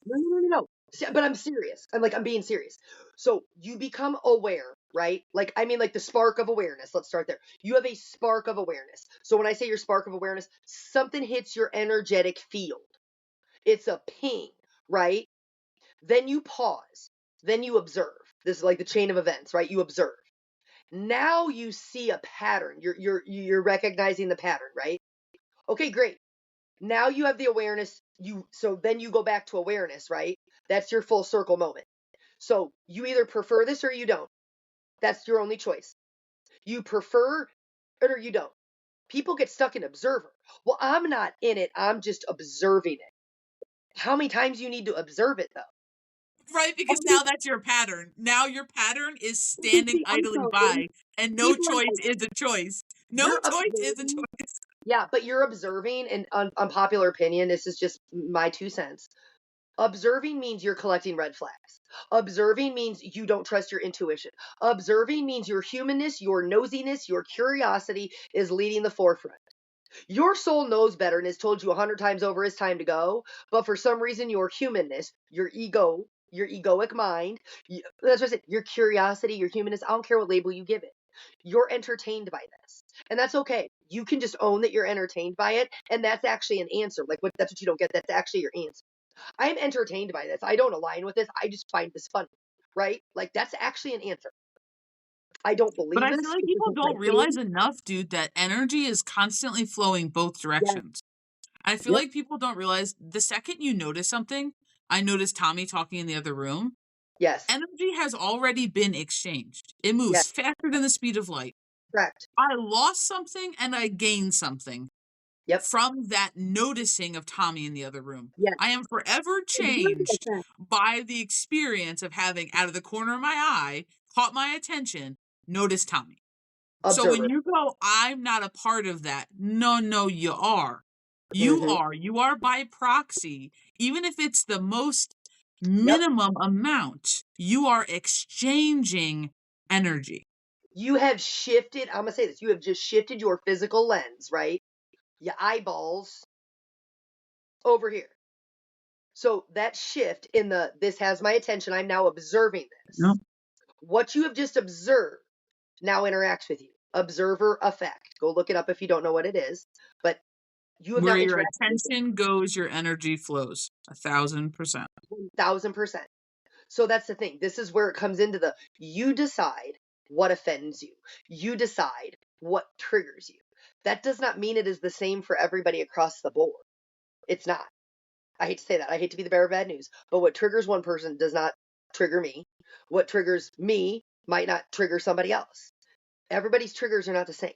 no. But I'm serious. I'm being serious. So you become aware, right? Like I mean like the spark of awareness. Let's start there. You have a spark of awareness. So when I say your spark of awareness, something hits your energetic field. It's a ping, right? Then you pause. Then you observe. This is like the chain of events, right? You observe. Now you see a pattern. You're recognizing the pattern, right? Okay, great. Now you have the awareness. So then you go back to awareness, right? That's your full circle moment. So you either prefer this or you don't. That's your only choice. You prefer it or you don't. People get stuck in observer. Well, I'm not in it. I'm just observing it. How many times you need to observe it though? Right, because Every now that's your pattern. Now your pattern is because standing see, I'm idly telling by, and no people are choice like, is a choice. No you're choice is a observing. choice. Yeah, but you're observing, and unpopular opinion, this is just my 2 cents. Observing means you're collecting red flags. Observing means you don't trust your intuition. Observing means your humanness, your nosiness, your curiosity is leading the forefront. Your soul knows better and has told you 100 times over it's time to go, but for some reason, your humanness, your ego, your egoic mind, that's what I said, your curiosity, your humanness, I don't care what label you give it. You're entertained by this. And that's okay. You can just own that you're entertained by it. And that's actually an answer. Like, that's what you don't get. That's actually your answer. I'm entertained by this. I don't align with this. I just find this funny, right? Like, that's actually an answer. I don't But believe I feel this. like This people isn't my don't realize thing. enough, dude, that energy is constantly flowing both Yes. directions. I feel Yep. like people don't realize the second you notice something, I noticed Tommy talking in the other room, Yes. energy has already been exchanged. It Yes. moves faster than the speed of light. Correct. I lost something and I gained something Yep. from that noticing of Tommy in the other room. Yes. I am forever Exactly like changed that. by the experience of having, out of the corner of my eye, caught my attention, noticed Tommy. So when Observer. you go, I'm not a part of that. No, you are. You Hmm. are. You are by proxy. Even if it's the most Yep. minimum amount, you are exchanging energy. You have shifted, I'm going to say this, you have just shifted your physical lens, right? Your eyeballs over here. So that shift in the this has my attention, I'm now observing Yep. this. What you have just observed now interacts with you. Observer effect. Go look it up if you don't know what it is. But you have Where now your interacted with it attention goes, your energy flows. 1,000%. 1000%. So that's the thing. This is where it comes into the you decide what offends you. You decide what triggers you. That does not mean it is the same for everybody across the board. It's not. I hate to say that. I hate to be the bearer of bad news. But what triggers one person does not trigger me. What triggers me might not trigger somebody else. Everybody's triggers are not the same.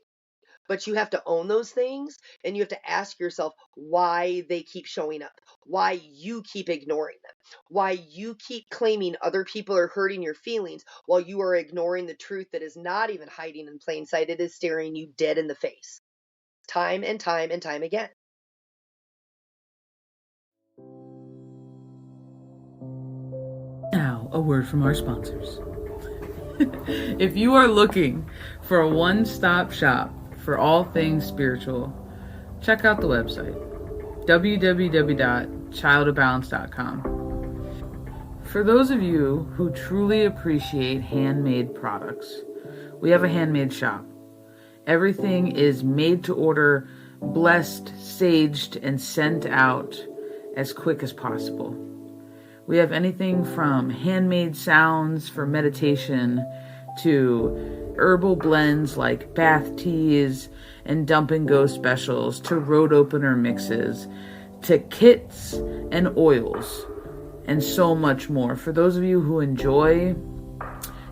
But you have to own those things and you have to ask yourself why they keep showing up, why you keep ignoring them, why you keep claiming other people are hurting your feelings while you are ignoring the truth that is not even hiding in plain sight. It is staring you dead in the face time and time and time again. Now, a word from our sponsors. If you are looking for a one-stop shop for all things spiritual, check out the website www.childofbalance.com. For those of you who truly appreciate handmade products, we have a handmade shop. Everything is made to order, blessed, saged, and sent out as quick as possible. We have anything from handmade sounds for meditation to herbal blends like bath teas and dump and go specials to road opener mixes to kits and oils and so much more. For those of you who enjoy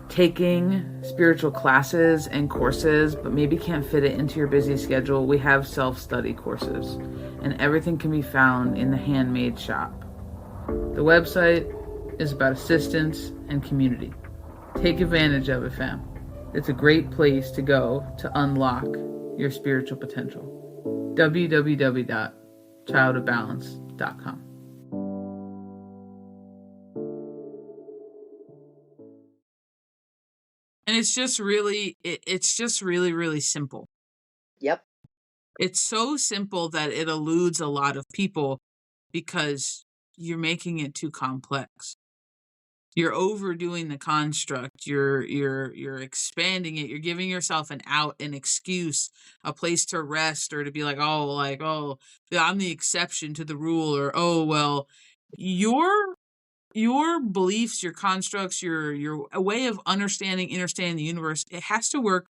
taking spiritual classes and courses but maybe can't fit it into your busy schedule, we have self-study courses and everything can be found in the handmade shop. The website is about assistance and community. Take advantage of it, fam. It's a great place to go to unlock your spiritual potential. www.childofbalance.com. And it's just really simple. Yep. It's so simple that it eludes a lot of people because you're making it too complex. You're overdoing the construct. You're expanding it. You're giving yourself an out, an excuse, a place to rest, or to be oh, yeah, I'm the exception to the rule, or oh well, your beliefs, your constructs, your a way of understanding the universe, it has to work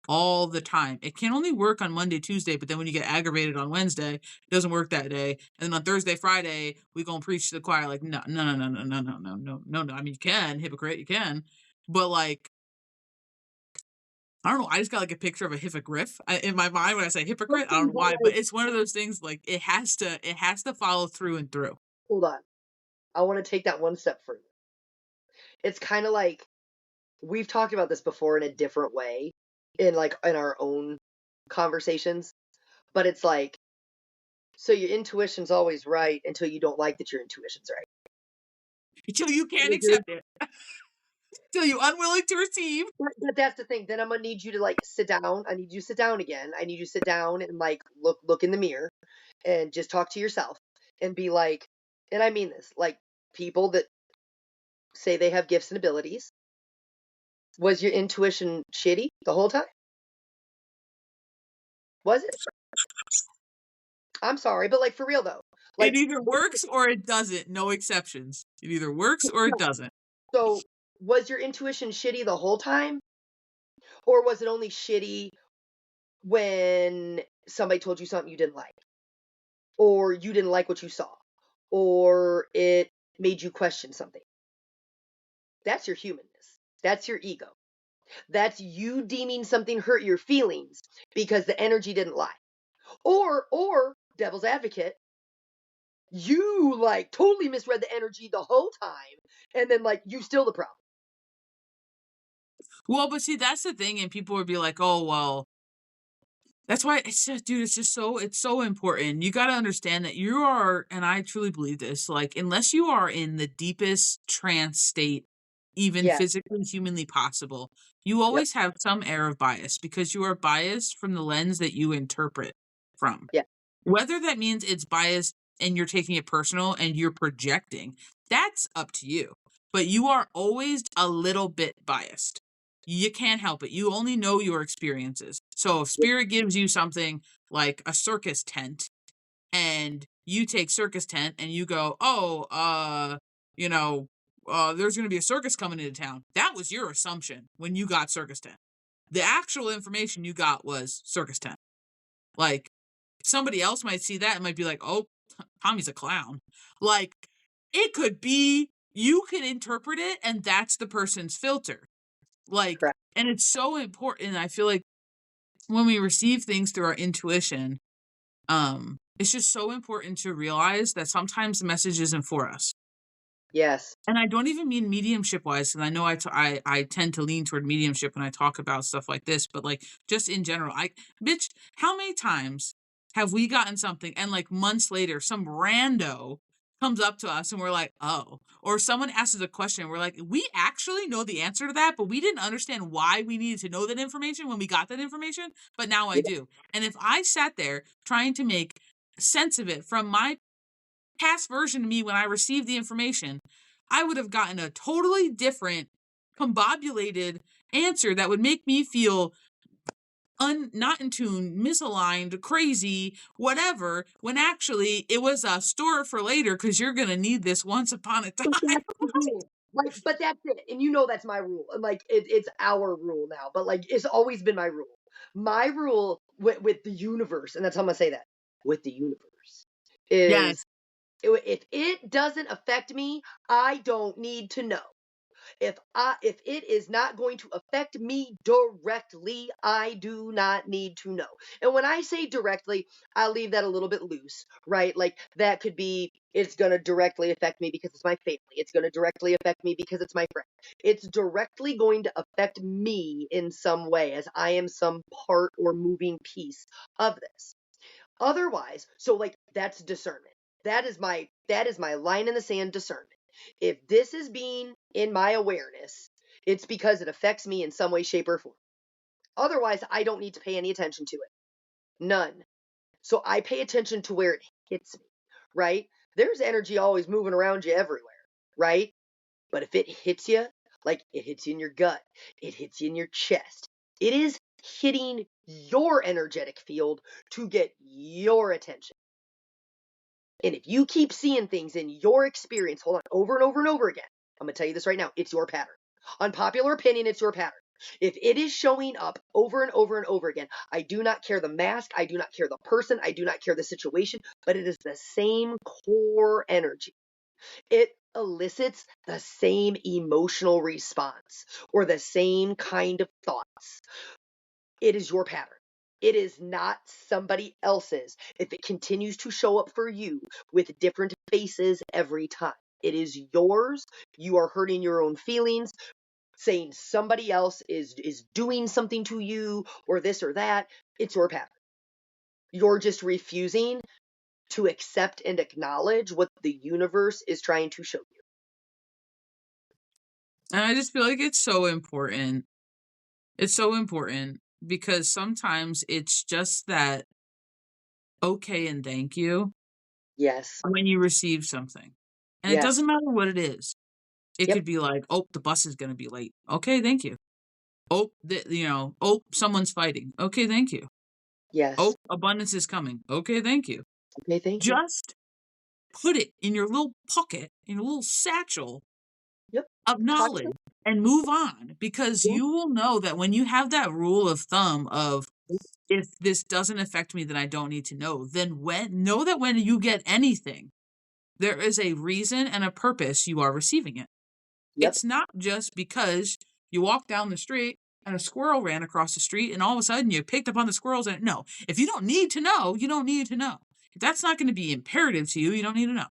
all the time. It can only work on Monday, Tuesday, but then when you get aggravated on Wednesday, it doesn't work that day. And then on Thursday, Friday, we gonna preach to the choir like no. I mean, you can, hypocrite, you can, but like I don't know. I just got like a picture of a hypocrite in my mind when I say hypocrite. I don't know why, but it's one of those things like it has to follow through and through. Hold on. I want to take that one step further. It's kind of like we've talked about this before in a different way in our own conversations, but it's like so your intuition's always right until you don't like that your intuition's right. Until you can't You agree? accept it. Until you're unwilling to receive. But that's the thing. Then I'm gonna need you to like sit down. I need you to sit down again. I need you to sit down and like look in the mirror and just talk to yourself and be like, and I mean this, like people that say they have gifts and abilities. Was your intuition shitty the whole time? Was it? I'm sorry, but like for real though, It like either works or it doesn't. No exceptions. It either works or it doesn't. so was your intuition shitty the whole time, or was it only shitty when somebody told you something you didn't like, or you didn't like what you saw, or it made you question something? That's your humanness. That's your ego. That's you deeming something hurt your feelings because the energy didn't lie. Or devil's advocate, you like totally misread the energy the whole time and then like you still the problem. Well, but see, that's the thing, and people would be like, "Oh, well," that's why it's just, dude, it's just it's so important. You got to understand that you are, and I truly believe this, like, unless you are in the deepest trance state, even Yes. physically, humanly possible, you Yep. always have some air of bias because you are biased from the lens that you interpret from. Yeah. Whether that means it's biased and you're taking it personal and you're projecting, that's up to you. But you are always a little bit biased. You can't help it. You only know your experiences. So if Yep. spirit gives you something like a circus tent and you take circus tent and you go, "Oh, you know, there's going to be a circus coming into town." That was your assumption when you got circus tent. The actual information you got was circus tent. Like, somebody else might see that and might be like, "Oh, Tommy's a clown." Like, it could be you can interpret it and that's the person's filter. Like, Correct. and it's so important. I feel like when we receive things through our intuition, it's just so important to realize that sometimes the message isn't for us. Yes. And I don't even mean mediumship wise, because I know I tend to lean toward mediumship when I talk about stuff like this, but like just in general, bitch, how many times have we gotten something and like months later, some rando comes up to us and we're like, oh, or someone asks us a question, and we're like, we actually know the answer to that, but we didn't understand why we needed to know that information when we got that information, but now I Yeah. do. And if I sat there trying to make sense of it from my past version of me when I received the information, I would have gotten a totally different, combobulated answer that would make me feel not in tune, misaligned, crazy, whatever, when actually it was a store for later because you're going to need this once upon a time. But that's the rule. Like, but that's it. And you know that's my rule. And like it's our rule now, but like it's always been my rule. My rule with the universe, and that's how I'm gonna say that, with the universe, Yes. is if it doesn't affect me, I don't need to know. If it is not going to affect me directly, I do not need to know. And when I say directly, I leave that a little bit loose, right? Like that could be it's going to directly affect me because it's my family. It's going to directly affect me because it's my friend. It's directly going to affect me in some way as I am some part or moving piece of this. Otherwise, so like that's discernment. That is my line in the sand discernment. If this is being in my awareness, it's because it affects me in some way, shape, or form. Otherwise, I don't need to pay any attention to it. None. So I pay attention to where it hits me, right? There's energy always moving around you everywhere, right? But if it hits you, like it hits you in your gut, it hits you in your chest, it is hitting your energetic field to get your attention. And if you keep seeing things in your experience, hold on, over and over and over again, I'm going to tell you this right now, it's your pattern. Unpopular opinion, it's your pattern. If it is showing up over and over and over again, I do not care the mask, I do not care the person, I do not care the situation, but it is the same core energy. It elicits the same emotional response or the same kind of thoughts. It is your pattern. It is not somebody else's. If it continues to show up for you with different faces every time, it is yours. You are hurting your own feelings, saying somebody else is doing something to you or this or that. It's your pattern. You're just refusing to accept and acknowledge what the universe is trying to show you. And I just feel like it's so important. It's so important because sometimes it's just that okay and thank you Yes. when you receive something. And it Yes. doesn't matter what it is. It Yep. could be like, "Oh, the bus is gonna be late." Okay, thank you. Oh, oh, someone's fighting. Okay, thank you. Yes. Oh, abundance is coming. Okay, thank you. Okay, thank you. Just put it in your little pocket, in a little satchel Yep. of Pocket. knowledge and move on because Yeah. you will know that when you have that rule of thumb of if this doesn't affect me, then I don't need to know. Then know that when you get anything, there is a reason and a purpose you are receiving it. Yep. It's not just because you walk down the street and a squirrel ran across the street and all of a sudden you picked up on the squirrels and no. If you don't need to know, you don't need to know. If that's not going to be imperative to you, you don't need to know.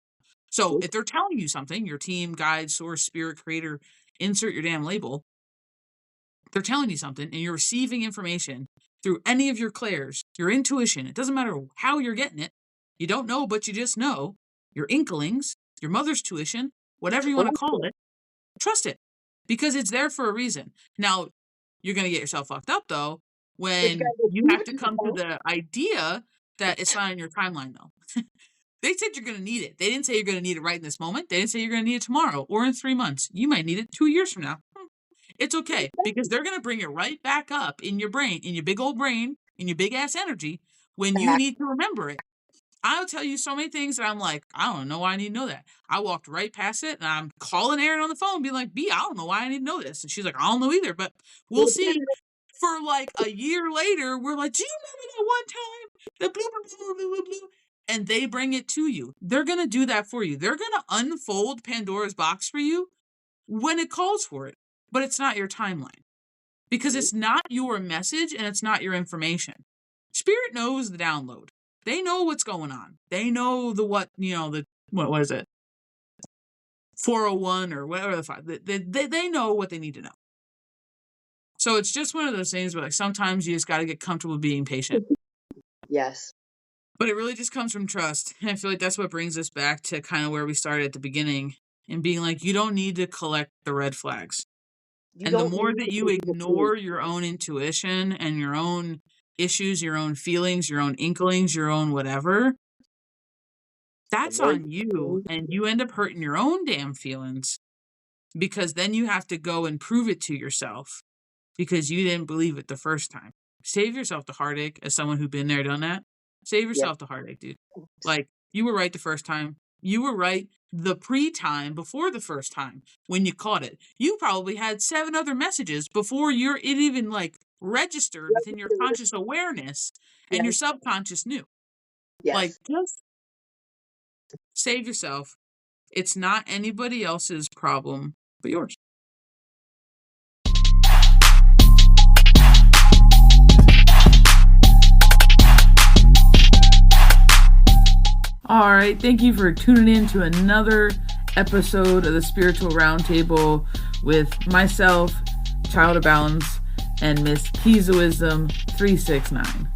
So Nope. if they're telling you something, your team, guide, source, spirit, creator, insert your damn label, they're telling you something and you're receiving information through any of your clairs, your intuition. It doesn't matter how you're getting it. You don't know, but you just know. Your inklings, your mother's tuition, whatever you want to call it, trust it because it's there for a reason. Now, you're going to get yourself fucked up, though, when you have to come to the idea that it's not in your timeline, though. They said you're going to need it. They didn't say you're going to need it right in this moment. They didn't say you're going to need it tomorrow or in 3 months. You might need it 2 years from now. It's okay because they're going to bring it right back up in your brain, in your big old brain, in your big ass energy when you need to remember it. I'll tell you so many things that I'm like, I don't know why I need to know that. I walked right past it and I'm calling Erin on the phone being like, B, I don't know why I need to know this. And she's like, I don't know either, but we'll see. For like a year later, we're like, do you remember that one time? The blue, blue, blue, blue, blue. And they bring it to you. They're going to do that for you. They're going to unfold Pandora's box for you when it calls for it. But it's not your timeline because it's not your message and it's not your information. Spirit knows the download. They know what's going on. They know what is it? 401 or whatever the fuck. They know what they need to know. So it's just one of those things where like sometimes you just got to get comfortable being patient. Yes. But it really just comes from trust. And I feel like that's what brings us back to kind of where we started at the beginning and being like, you don't need to collect the red flags. And the more that you ignore your own intuition and your own issues, your own feelings, your own inklings, your own whatever, that's on you. And you end up hurting your own damn feelings because then you have to go and prove it to yourself because you didn't believe it the first time. Save yourself the heartache as someone who's been there, done that. Save yourself the heartache, dude. Like, you were right the first time. You were right the pre-time before the first time when you caught it. You probably had 7 other messages before it even like registered within your conscious awareness and your subconscious knew. Yes. Like, just save yourself. It's not anybody else's problem but yours. All right, thank you for tuning in to another episode of the Spiritual Roundtable with myself, Child of Balance, and Miss Keys of Wisdom 369.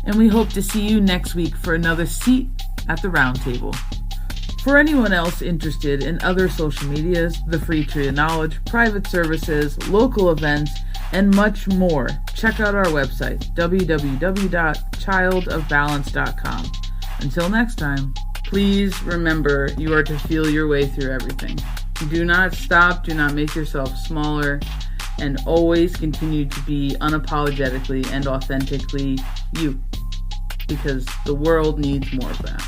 And we hope to see you next week for another seat at the roundtable. For anyone else interested in other social medias, the Free Tree of Knowledge, private services, local events, and much more, check out our website, www.childofbalance.com. Until next time, please remember you are to feel your way through everything. Do not stop, do not make yourself smaller, and always continue to be unapologetically and authentically you, because the world needs more of that.